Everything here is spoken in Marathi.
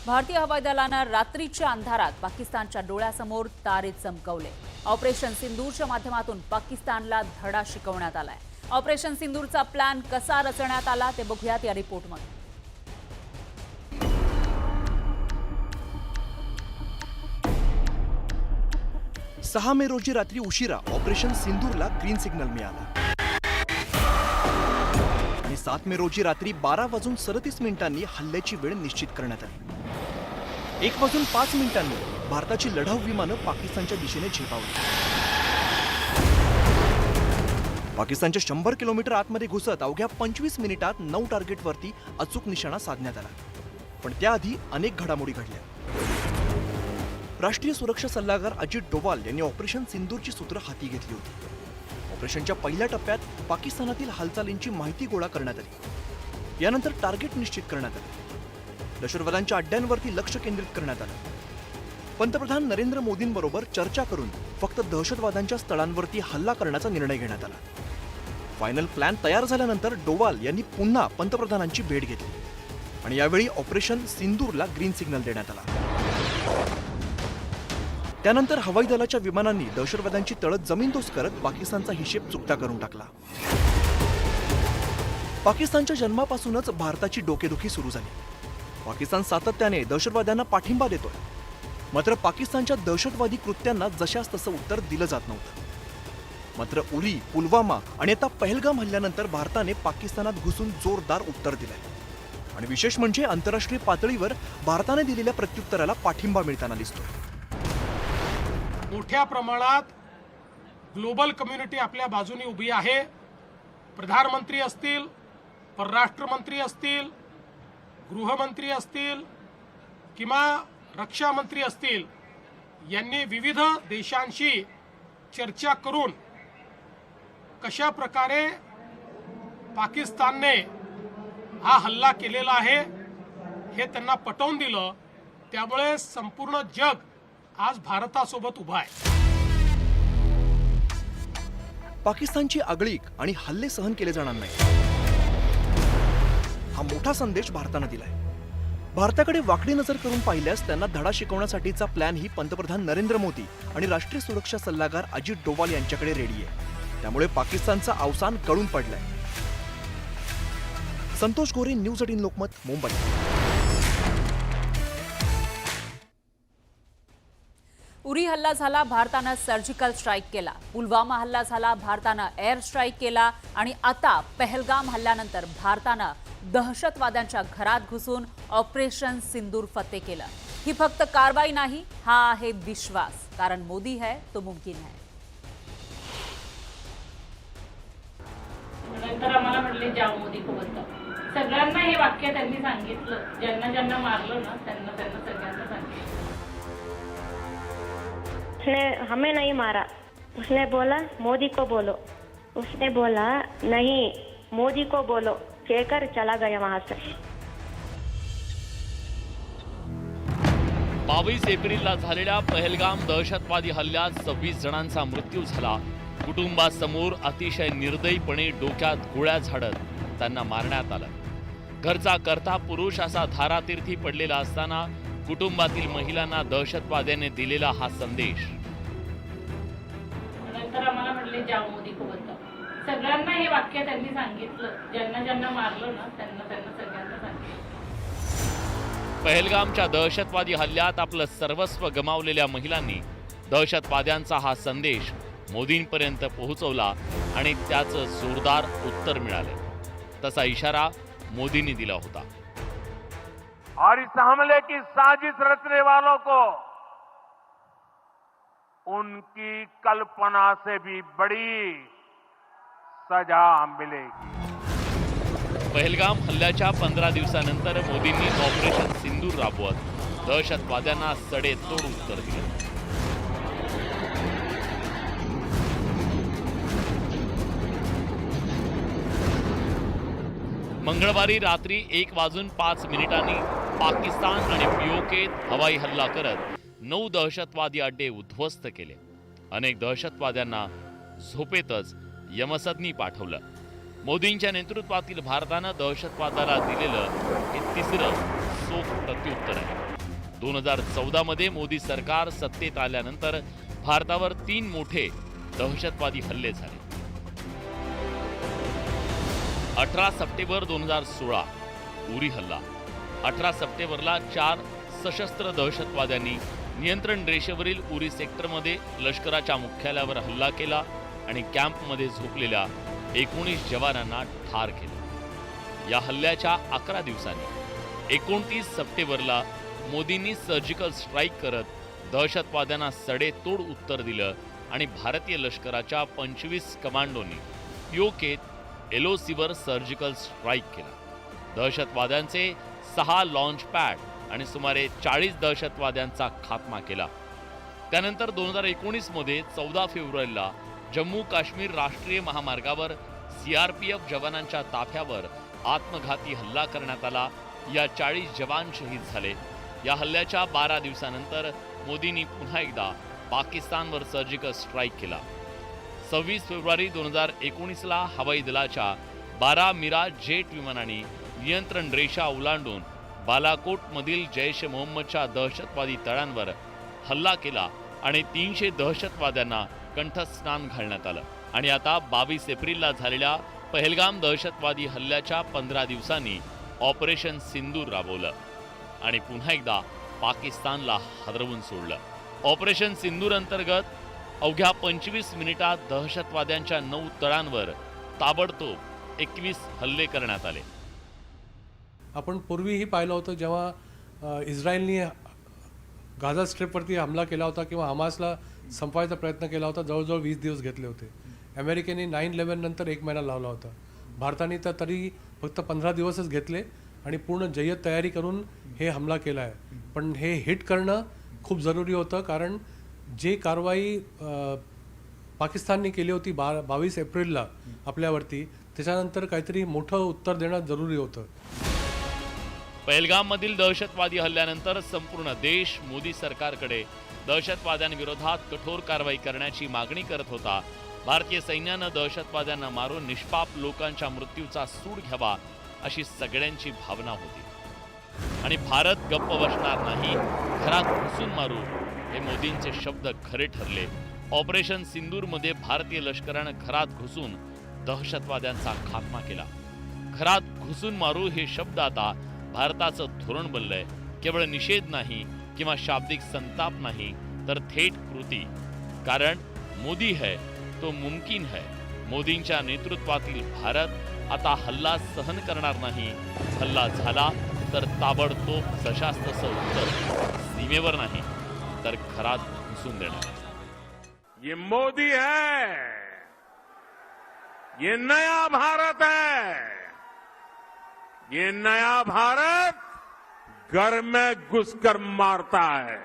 भारतीय हवाई दलानं रात्रीच्या अंधारात पाकिस्तानच्या डोळ्यासमोर तारे चमकवले। ऑपरेशन सिंदूरच्या माध्यमातून पाकिस्तानला धडा शिकवण्यात आलाय। ऑपरेशन सिंदूरचा प्लॅन कसा रचण्यात आला ते बघूयात या रिपोर्टमध्ये। 6 मे रोजी रात्री उशिरा ऑपरेशन सिंदूरला ग्रीन सिग्नल मिळाला आणि 7 मे रोजी रात्री 12:37 हल्ल्याची वेळ निश्चित करण्यात आली। 1:05 भारताची लढाऊ विमानं पाकिस्तानच्या दिशेने झेपावली। पाकिस्तानच्या 100 किलोमीटर आतमध्ये घुसत अवघ्या 25 मिनिटात 9 टार्गेटवरती अचूक निशाणा साधण्यात आला। पण त्याआधी अनेक घडामोडी घडल्या। राष्ट्रीय सुरक्षा सल्लागार अजित डोवाल यांनी ऑपरेशन सिंदूरची सूत्र हाती घेतली होती। ऑपरेशनच्या पहिल्या टप्प्यात पाकिस्तानातील हालचालींची माहिती गोळा करण्यात आली। यानंतर टार्गेट निश्चित करण्यात आले। दहशतवाद्यांच्या अड्ड्यांवरती लक्ष केंद्रित करण्यात आलं। पंतप्रधान नरेंद्र मोदींबरोबर चर्चा करून फक्त दहशतवाद्यांच्या स्थळांवरती हल्ला करण्याचा निर्णय घेण्यात आला। फायनल प्लॅन तयार झाल्यानंतर डोवाल यांनी पुन्हा पंतप्रधानांची भेट घेतली आणि यावेळी ऑपरेशन सिंदूरला ग्रीन सिग्नल देण्यात आला। त्यानंतर हवाई दलाच्या विमानांनी दहशतवाद्यांची तळ जमीनदोस्त करत पाकिस्तानचा हिशेब चुकता करून टाकला। पाकिस्तानच्या जन्मापासूनच भारताची डोकेदुखी सुरू झाली। पाकिस्तान सातत्याने दहशतवाद्यांना पाठिंबा देतोय, मात्र पाकिस्तानच्या दहशतवादी कृत्यांना जशास तसं उत्तर दिलं जात नव्हतं। मात्र उरी, पुलवामा आणि आता पहलगाम हल्ल्यानंतर भारताने पाकिस्तानात घुसून जोरदार उत्तर दिलंय आणि विशेष म्हणजे आंतरराष्ट्रीय पातळीवर भारताने दिलेल्या प्रत्युत्तराला पाठिंबा मिळताना दिसतोय। मोठ्या प्रमाणात ग्लोबल कम्युनिटी आपल्या बाजूने उभी आहे। प्रधानमंत्री असतील, परराष्ट्र मंत्री असतील, गृहमंत्री असतील किंवा रक्षा मंत्री असतील, यांनी विविध देशांशी चर्चा करून कशा प्रकारे पाकिस्तानने हा हल्ला केलेला आहे हे त्यांना पटवून दिलं। त्यामुळे संपूर्ण जग आज भारतासोबत उभा आहे। पाकिस्तानची आगळीक आणि हल्ले सहन केले जाणार नाही, हा मोठा संदेश भारताने दिलाय। भारताकडे वाकडी नजर करून पाहिल्यास त्यांना धडा शिकवण्यासाठीचा प्लॅन ही पंतप्रधान नरेंद्र मोदी आणि राष्ट्रीय सुरक्षा सल्लागार अजित डोवाल यांच्याकडे रेडी आहे। त्यामुळे पाकिस्तानचा अवसान कळून पडलाय। संतोष गोरे, न्यूज 18 लोकमत, मुंबई। उरी हल्ला झाला, भारतानं सर्जिकल स्ट्राईक केला। पुलवामा हल्ला झाला, भारतानं एअर स्ट्राईक केला आणि आता पहलगाम हल्ल्यानंतर भारतानं दहशतवाद्यांच्या घरात घुसून ऑपरेशन सिंदूर फतेह केलं। ही फक्त कारवाई नाही, हा आहे विश्वास, कारण मोदी है तो मुमकिन है। नंतर आम्हाला म्हटले जाओ मोदी को बोलता। सगळ्यांना हे वाक्य त्यांनी सांगितलं, ज्यांना ज्यांना मारलं ना त्यांना सगळ्यांना सांगितलं। उसने हमें नहीं मारा, उसने बोला मोदी को बोलो। उसने बोला नहीं मोदी को बोलो, कहकर चला गया वहां से। 22 एप्रिलला झालेल्या पहलगाम दहशतवादी हल्ल्यात 26 जणांचा मृत्यू झाला। कुटुंबासमोर अतिशय निर्दयीपणे डोक्यात गोळ्या झाडत त्यांना मारण्यात आलं। घरचा करता पुरुष असा धारातीर्थी पडलेला असताना कुटुंबातील महिलांना दहशतवाद्याने दिलेला हा संदेश। नंतर आम्हाला म्हटले जाओ मोदी को बोलता। सगळ्यांना हे वाक्य त्यांनी सांगितलं, ज्यांना ज्यांना मारलं ना त्यांना सगळ्यांना सांगितलं। पहलगामच्या दहशतवादी हल्ल्यात आपलं सर्वस्व गमावलेल्या महिलांनी दहशतवाद्यांचा हा संदेश मोदींपर्यंत पोहोचवला आणि त्याचं जोरदार उत्तर मिळालं। तसा इशारा मोदींनी दिला होता। और इस हमले की साजिश रचने वालों को उनकी कल्पना से भी बड़ी सजा मिलेगी। पहलगाम हल्ल्याच्या 15 दिवसानंतर मोदींनी ऑपरेशन सिंदूर राबवत दहशतवाद्यांना सडेतोड उत्तर दिलं। मंगळवारी रात्री 1:05 पाकिस्तान आणि पीओकेत हवाई हल्ला करत 9 दहशतवादी अड्डे उद्ध्वस्त केले। अनेक दहशतवाद्यांना झोपेतच यमसदनी पाठवलं। मोदींच्या नेतृत्वातील भारतानं दहशतवादाला दिलेलं हे तिसरं चोख प्रत्युत्तर आहे। 2014 मध्ये मोदी सरकार सत्तेत आल्यानंतर भारतावर 3 मोठे दहशतवादी हल्ले झाले. 18 सप्टेंबर 2016 उरी हल्ला. 18 सप्टेंबरला 4 सशस्त्र दहशतवाद्यांनी नियंत्रण रेषेवरील उरी सेक्टरमध्ये लष्कराच्या मुख्यालयावर हल्ला केला आणि कॅम्पमध्ये झोपलेल्या 19 जवानांना ठार केले. या हल्ल्याच्या 11 दिवसांनी 29 सप्टेंबरला मोदींनी सर्जिकल स्ट्राईक करत दहशतवाद्यांना सडेतोड उत्तर दिलं आणि भारतीय लष्कराच्या 25 कमांडोंनी पीओकेत एलओसीवर सर्जिकल स्ट्राईक केला. दहशतवाद्यांचे 6 लॉन्च पॅड आणि सुमारे 40 दहशतवाद्यांचा खात्मा केला. त्यानंतर 2019 मध्ये 14 फेब्रुवारीला जम्मू काश्मीर राष्ट्रीय महामार्गावर सीआरपीएफ जवानांच्या ताफ्यावर आत्मघाती हल्ला करण्यात आला. या 40 जवान शहीद झाले. या हल्ल्याच्या 12 दिवसानंतर मोदींनी पुन्हा एकदा पाकिस्तानवर सर्जिकल स्ट्राईक केला. 26 फेब्रुवारी 2019ला हवाई दलाच्या 12 मिराज जेट विमानांनी नियंत्रण रेषा ओलांडून बालाकोटमधील जैश ए मोहम्मदच्या दहशतवादी तळांवर हल्ला केला आणि 300 दहशतवाद्यांना कंठस्नान घालण्यात आलं. आणि आता 22 एप्रिलला झालेल्या पहलगाम दहशतवादी हल्ल्याच्या 15 दिवसांनी ऑपरेशन सिंदूर राबवलं आणि पुन्हा एकदा पाकिस्तानला हादरवून सोडलं. ऑपरेशन सिंदूर अंतर्गत अवघ्या 25 मिनिटात दहशतवाद्यांच्या 9 तळांवर ताबडतोब 21 हल्ले करण्यात आले. आपण पूर्वीही पाहिलं होतं जेव्हा इस्रायलनी गाझा स्ट्रिपवरती हमला केला होता किंवा हमासला संपवायचा प्रयत्न केला होता, जवळजवळ 20 दिवस घेतले होते. अमेरिकेने 9/11 नंतर 1 महिना लावला होता. भारताने तर तरी फक्त 15 दिवसच घेतले आणि पूर्ण जय्यत तयारी करून हे हमला केला आहे. पण हे हिट करणं खूप जरुरी होतं, कारण जे कारवाई पाकिस्तानने केली होती 22 एप्रिलला आपल्यावरती, त्याच्यानंतर काहीतरी मोठं उत्तर देणं जरुरी होतं. पहलगाममधील दहशतवादी हल्ल्यानंतर संपूर्ण देश मोदी सरकारकडे दहशतवाद्यांविरोधात कठोर कारवाई करण्याची मागणी करत होता. भारतीय सैन्यानं दहशतवाद्यांना मारून निष्पाप लोकांच्या मृत्यूचा सूड घ्यावा अशी सगळ्यांची भावना होती. आणि भारत गप्प बसणार नाही, घरात घुसून मारू हे मोदींचे शब्द खरे ठरले. ऑपरेशन सिंदूरमध्ये भारतीय लष्करानं घरात घुसून दहशतवाद्यांचा खात्मा केला. घरात घुसून मारू हे शब्द आता भारताचं धोरण बनलंय. केवळ निषेध नाही किंवा शाब्दिक संताप नाही, तर थेट कृती. कारण मोदी है तो मुमकिन है. मोदींच्या नेतृत्वातील भारत आता हल्ला सहन करणार नाही. हल्ला झाला तर ताबडतोब जशास तसं उत्तर, सीमेवर नाही तर घरात घुसून देणार. ये मोदी है, ये नया भारत है. ये नया भारत घर में घुसकर मारता है.